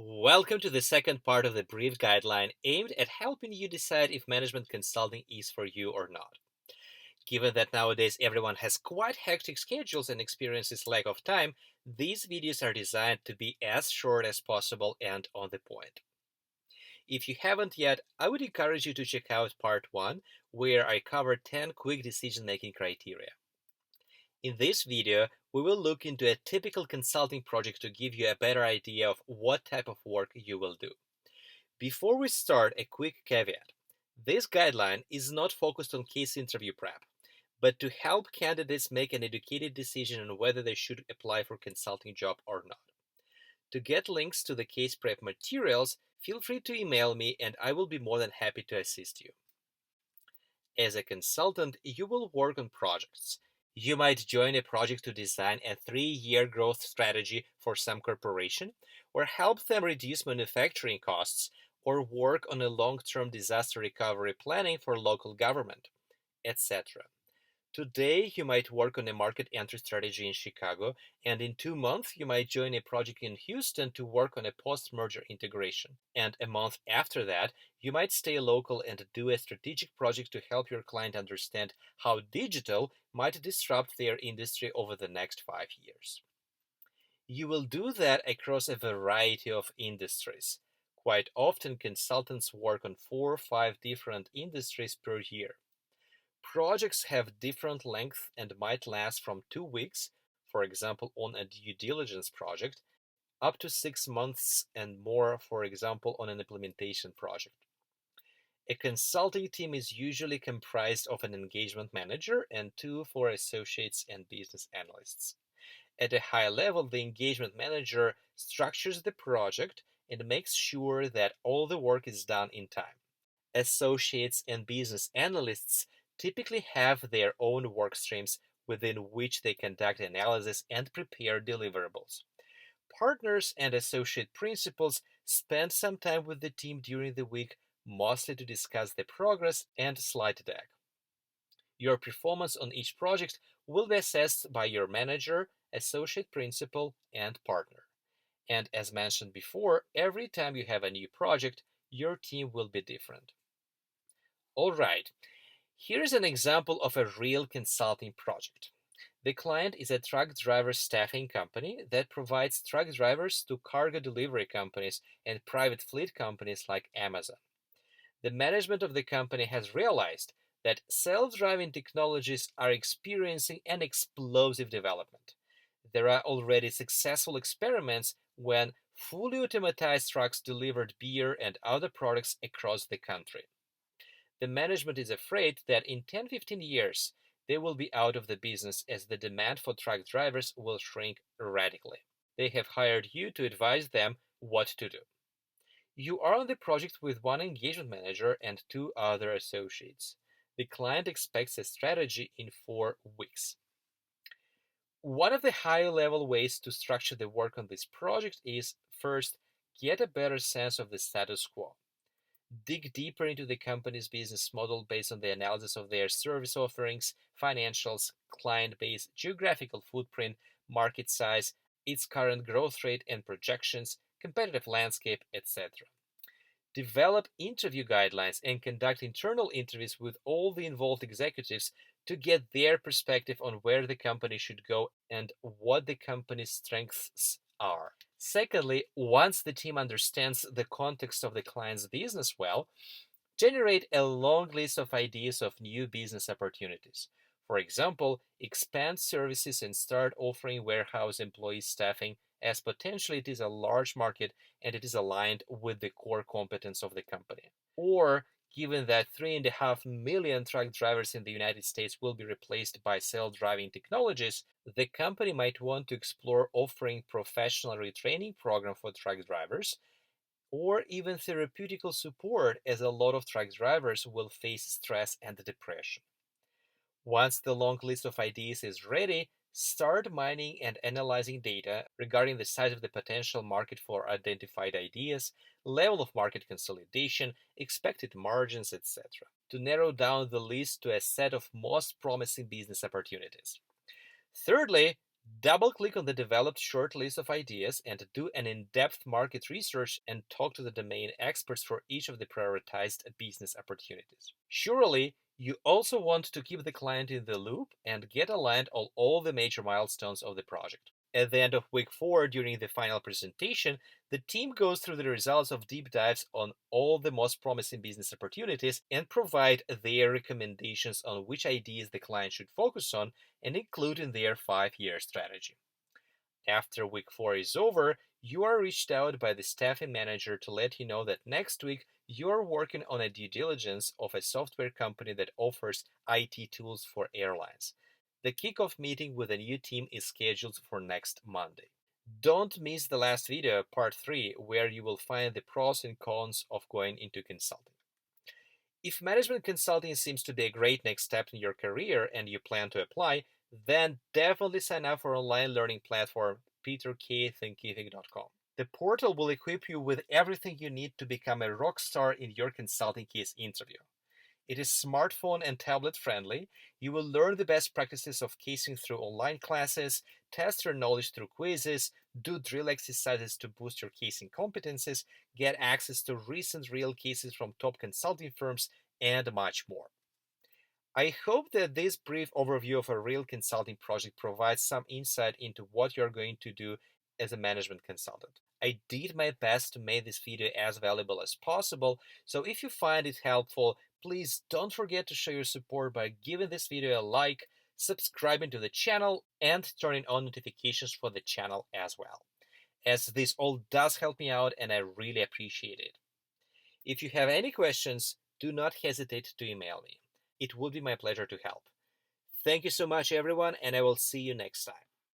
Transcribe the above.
Welcome to the second part of the brief guideline aimed at helping you decide if management consulting is for you or not. Given that nowadays everyone has quite hectic schedules and experiences lack of time, these videos are designed to be as short as possible and on the point. If you haven't yet, I would encourage you to check out part 1, where I cover 10 quick decision-making criteria. In this video, we will look into a typical consulting project to give you a better idea of what type of work you will do. Before we start, a quick caveat. This guideline is not focused on case interview prep, but to help candidates make an educated decision on whether they should apply for a consulting job or not. To get links to the case prep materials, feel free to email me and I will be more than happy to assist you. As a consultant, you will work on projects. You might join a project to design a 3-year growth strategy for some corporation, or help them reduce manufacturing costs, or work on a long-term disaster recovery planning for local government, etc. Today, you might work on a market entry strategy in Chicago, and in 2 months, you might join a project in Houston to work on a post-merger integration. And a month after that, you might stay local and do a strategic project to help your client understand how digital might disrupt their industry over the next 5 years. You will do that across a variety of industries. Quite often, consultants work on 4 or 5 different industries per year. Projects have different length and might last from 2 weeks, for example, on a due diligence project, up to 6 months and more, for example, on an implementation project. A consulting team is usually comprised of an engagement manager and 2 or 4 associates and business analysts. At a high level, the engagement manager structures the project and makes sure that all the work is done in time. Associates and business analysts typically have their own work streams within which they conduct analysis and prepare deliverables. Partners and associate principals spend some time with the team during the week, mostly to discuss the progress and slide deck. Your performance on each project will be assessed by your manager, associate principal, and partner. And as mentioned before, every time you have a new project, your team will be different. All right, here's an example of a real consulting project. The client is a truck driver staffing company that provides truck drivers to cargo delivery companies and private fleet companies like Amazon. The management of the company has realized that self-driving technologies are experiencing an explosive development. There are already successful experiments when fully automatized trucks delivered beer and other products across the country. The management is afraid that in 10-15 years, they will be out of the business as the demand for truck drivers will shrink radically. They have hired you to advise them what to do. You are on the project with one engagement manager and 2 other associates. The client expects a strategy in 4 weeks. One of the high-level ways to structure the work on this project is, first, get a better sense of the status quo. Dig deeper into the company's business model based on the analysis of their service offerings, financials, client base, geographical footprint, market size, its current growth rate and projections, competitive landscape, etc. Develop interview guidelines and conduct internal interviews with all the involved executives to get their perspective on where the company should go and what the company's strengths are. Secondly, once the team understands the context of the client's business well, generate a long list of ideas of new business opportunities. For example, expand services and start offering warehouse employee staffing, as potentially it is a large market and it is aligned with the core competence of the company. Or, given that 3.5 million truck drivers in the United States will be replaced by self-driving technologies, the company might want to explore offering professional retraining program for truck drivers, or even therapeutical support, as a lot of truck drivers will face stress and depression. Once the long list of ideas is ready, start mining and analyzing data regarding the size of the potential market for identified ideas, level of market consolidation, expected margins, etc., to narrow down the list to a set of most promising business opportunities. Thirdly, Double-click on the developed short list of ideas and do an in-depth market research and talk to the domain experts for each of the prioritized business opportunities. Surely, you also want to keep the client in the loop and get aligned on all the major milestones of the project. At the end of week 4, during the final presentation, the team goes through the results of deep dives on all the most promising business opportunities and provide their recommendations on which ideas the client should focus on and include in their 5-year strategy. After week 4 is over, you are reached out by the staffing manager to let you know that next week you are working on a due diligence of a software company that offers IT tools for airlines. The kickoff meeting with a new team is scheduled for next Monday. Don't miss the last video, part 3, where you will find the pros and cons of going into consulting. If management consulting seems to be a great next step in your career and you plan to apply, then definitely sign up for online learning platform peterkthinkific.com. The portal will equip you with everything you need to become a rock star in your consulting case interview. It is smartphone and tablet friendly. You will learn the best practices of casing through online classes, test your knowledge through quizzes, do drill exercises to boost your casing competencies, get access to recent real cases from top consulting firms, and much more. I hope that this brief overview of a real consulting project provides some insight into what you're going to do as a management consultant. I did my best to make this video as valuable as possible, so if you find it helpful, please don't forget to show your support by giving this video a like, subscribing to the channel, and turning on notifications for the channel as well, as this all does help me out and I really appreciate it. If you have any questions, do not hesitate to email me. It would be my pleasure to help. Thank you so much, everyone, and I will see you next time.